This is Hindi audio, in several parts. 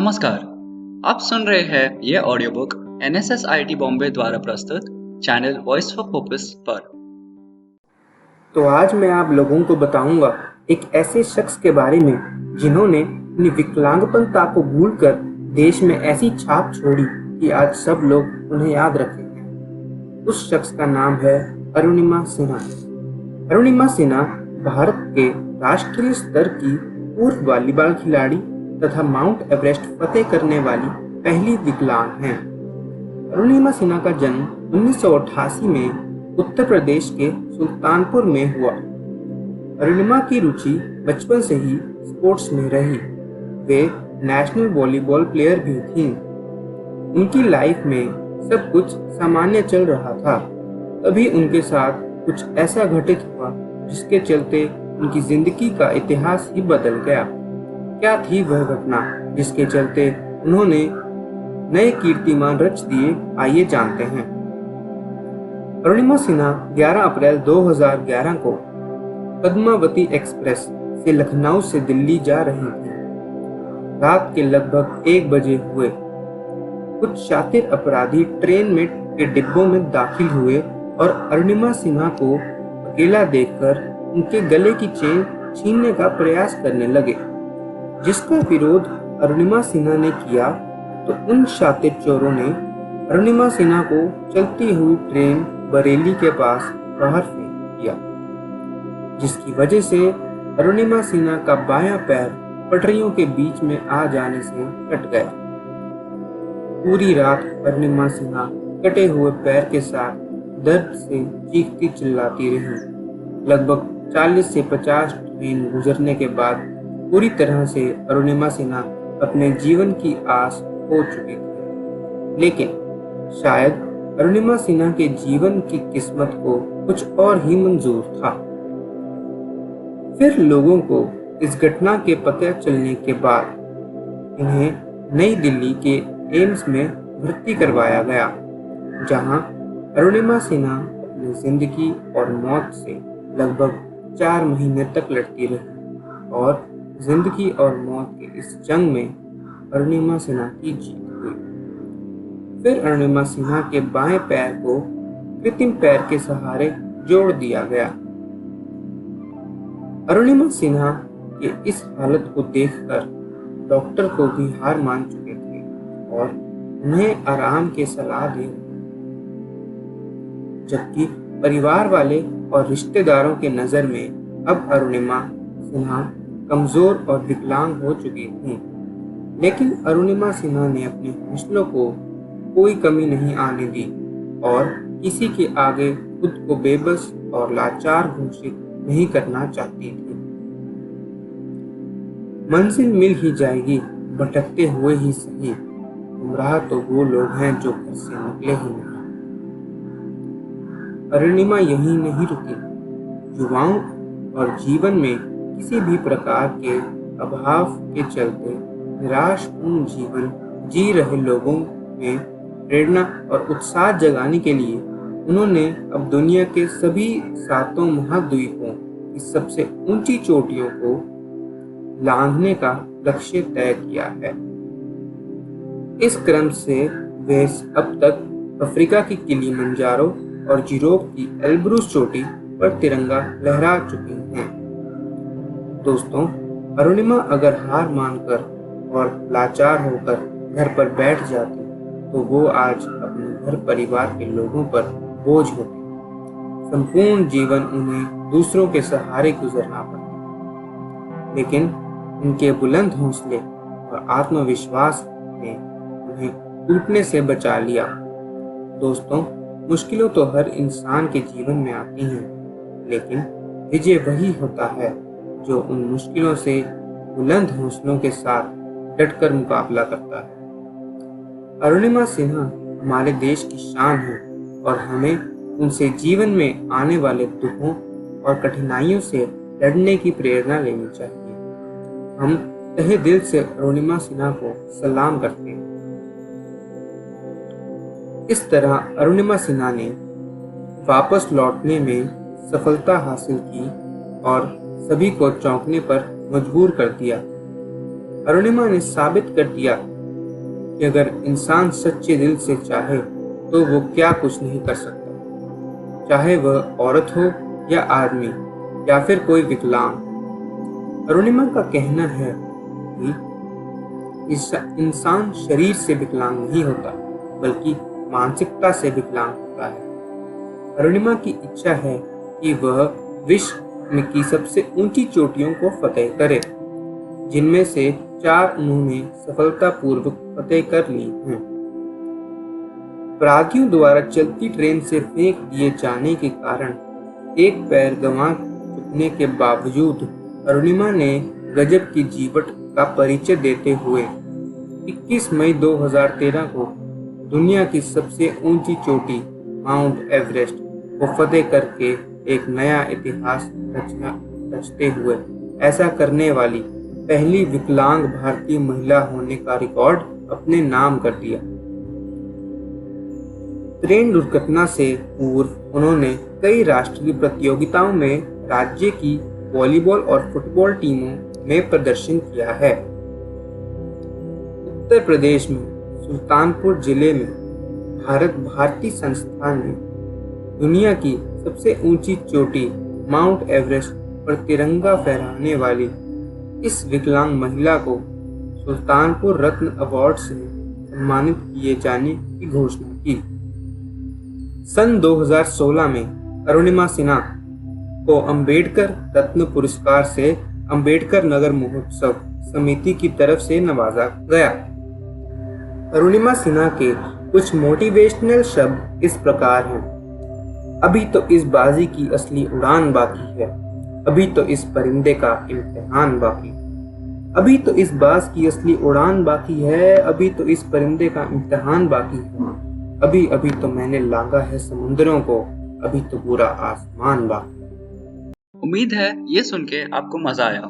नमस्कार। आप सुन रहे हैं यह audio book NSS IT Bombay द्वारा प्रस्तुत चैनल वॉइस फॉर पर्पस पर। तो आज मैं आप लोगों को बताऊंगा एक ऐसे शख्स के बारे में जिन्होंने अपनी विकलांगपनता को भूलकर देश में ऐसी छाप छोड़ी कि आज सब लोग उन्हें याद रखेंगे। उस शख्स का नाम है अरुणिमा सिन्हा। अरुणिमा सिन्हा भारत के राष्ट्रीय स्तर की पूर्व वॉलीबॉल खिलाड़ी तथा माउंट एवरेस्ट फतेह करने वाली पहली विकलांग हैं। अरुणिमा सिन्हा का जन्म 1988 में उत्तर प्रदेश के सुल्तानपुर में हुआ। अरुणिमा की रुचि बचपन से ही स्पोर्ट्स में रही। वे नेशनल वॉलीबॉल प्लेयर भी थीं। उनकी लाइफ में सब कुछ सामान्य चल रहा था, तभी उनके साथ कुछ ऐसा घटित हुआ जिसके चलते उनकी जिंदगी का इतिहास ही बदल गया। क्या थी वह घटना जिसके चलते उन्होंने नए कीर्तिमान रच दिए, आइए जानते हैं। अरुणिमा सिन्हा 11 अप्रैल 2011 को पद्मावती एक्सप्रेस से लखनऊ से दिल्ली जा रही थी। रात के लगभग 1 बजे हुए। कुछ शातिर अपराधी ट्रेन में के डिब्बों में दाखिल हुए और अरुणिमा सिन्हा को अकेला देखकर उनके गले की चेन छीनने का प्रयास करने लगे, जिसका विरोध अरुणिमा सिन्हा ने किया तो उन शातिर चोरों ने अरुणिमा सिन्हा को चलती हुई ट्रेन बरेली के पास बाहर फेंक दिया, जिसकी वजह से अरुणिमा सिन्हा का बायां पैर पटरियों के बीच में आ जाने से कट गया। पूरी रात अरुणिमा सिन्हा कटे हुए पैर के साथ दर्द से चीखती चिल्लाती रही। लगभग 40 से 50 ट्रेन गुजरने के बाद पूरी तरह से अरुणिमा सिन्हा अपने जीवन की आस खो चुकी थी। लेकिन शायद अरुणिमा सिन्हा के जीवन की किस्मत को कुछ और ही मंजूर था। फिर लोगों को इस घटना के पता चलने के बाद इन्हें नई दिल्ली के एम्स में भर्ती करवाया गया, जहां अरुणिमा सिन्हा अपनी जिंदगी और मौत से लगभग 4 महीने तक लड़ती रही और जिंदगी और मौत के इस जंग में अरुणिमा सिन्हा की जीत हुई। फिर अरुणिमा सिन्हा के बाएं पैर को कृत्रिम पैर के सहारे जोड़ दिया गया। अरुणिमा सिन्हा के इस हालत को देखकर डॉक्टर को भी हार मान चुके थे और उन्हें आराम की सलाह दे, जबकि परिवार वाले और रिश्तेदारों के नजर में अब अरुणिमा सिन्हा कमजोर और विकलांग हो चुकी थी। लेकिन अरुणिमा सिन्हा ने अपने हौसलों को कोई कमी नहीं आने दी और किसी के आगे खुद को बेबस और लाचार घोषित नहीं करना चाहती थी। मंजिल मिल ही जाएगी, भटकते हुए ही सही, गुमराह तो वो लोग हैं जो घर से निकले ही नहीं। अरुणिमा यहीं नहीं रुकी। युवाओं और जीवन में किसी भी प्रकार के अभाव के चलते निराशपूर्ण जीवन जी रहे लोगों में प्रेरणा और उत्साह जगाने के लिए उन्होंने अब दुनिया के सभी 7 महाद्वीपों की सबसे ऊंची चोटियों को लांघने का लक्ष्य तय किया है। इस क्रम से वे अब तक अफ्रीका की किलिमंजारो और यूरोप की एल्ब्रूस चोटी पर तिरंगा लहरा चुकी हैं। दोस्तों, अरुणिमा अगर हार मानकर और लाचार होकर घर पर बैठ जाती तो वो आज अपने घर परिवार के लोगों पर बोझ होती। संपूर्ण जीवन उन्हें दूसरों के सहारे गुजरना पड़ता। लेकिन उनके बुलंद हौसले और आत्मविश्वास ने उन्हें टूटने से बचा लिया। दोस्तों, मुश्किलों तो हर इंसान के जीवन में आती हैं, लेकिन विजय वही होता है जो उन मुश्किलों से बुलंद हौसलों के साथ डटकर मुकाबला करता है। अरुणिमा सिन्हा हमारे देश की शान है और हमें उनसे जीवन में आने वाले दुखों और कठिनाइयों से लड़ने की प्रेरणा लेनी चाहिए। हम तहे दिल से अरुणिमा सिन्हा को सलाम करते हैं। इस तरह अरुणिमा सिन्हा ने वापस लौटने में सफलता हासिल की और सभी को चौंकने पर मजबूर कर दिया। अरुणिमा ने साबित कर दिया कि अगर इंसान सच्चे दिल से चाहे तो वो क्या कुछ नहीं कर सकता, चाहे वह औरत हो या आदमी या फिर कोई विकलांग। अरुणिमा का कहना है कि इंसान शरीर से विकलांग नहीं होता, बल्कि मानसिकता से विकलांग होता है। अरुणिमा की इच्छा है कि वह विश्व की सबसे ऊंची चोटियों को फतेह करे, जिनमें से 4 उन्होंने सफलतापूर्वक फतेह कर ली हैं। अपराधियों द्वारा चलती ट्रेन से फेंक दिए जाने के कारण एक पैर गंवा चुकने के बावजूद अरुणिमा ने गजब की जीवट का परिचय देते हुए 21 मई 2013 को दुनिया की सबसे ऊंची चोटी माउंट एवरेस्ट को फतेह करके एक नया इतिहास रचते हुए ऐसा करने वाली पहली विकलांग भारतीय महिला होने का रिकॉर्ड अपने नाम कर दिया। ट्रेन दुर्घटना से पूर्व उन्होंने कई राष्ट्रीय प्रतियोगिताओं में राज्य की वॉलीबॉल और फुटबॉल टीमों में प्रदर्शन किया है। उत्तर प्रदेश में सुल्तानपुर जिले में भारत भारती संस्थान ने दुनिया की सबसे ऊंची चोटी माउंट एवरेस्ट पर तिरंगा फहराने वाली इस विकलांग महिला को सुल्तानपुर रत्न अवार्ड से सम्मानित किए जाने की घोषणा की। सन 2016 में अरुणिमा सिन्हा को अंबेडकर रत्न पुरस्कार से अंबेडकर नगर महोत्सव समिति की तरफ से नवाजा गया। अरुणिमा सिन्हा के कुछ मोटिवेशनल शब्द इस प्रकार हैं। अभी तो इस बाजी की असली उड़ान बाकी है, अभी तो इस परिंदे का इम्तिहान बाकी, अभी तो इस बाज की असली उड़ान बाकी है, अभी तो इस परिंदे का इम्तिहान बाकी है, अभी अभी तो मैंने लांघा है समुद्रों को, अभी तो पूरा आसमान बाकी। उम्मीद है ये सुन के आपको मजा आया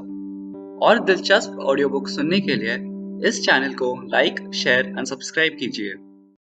और दिलचस्प ऑडियो बुक सुनने के लिए इस चैनल को लाइक, शेयर एंड सब्सक्राइब कीजिए।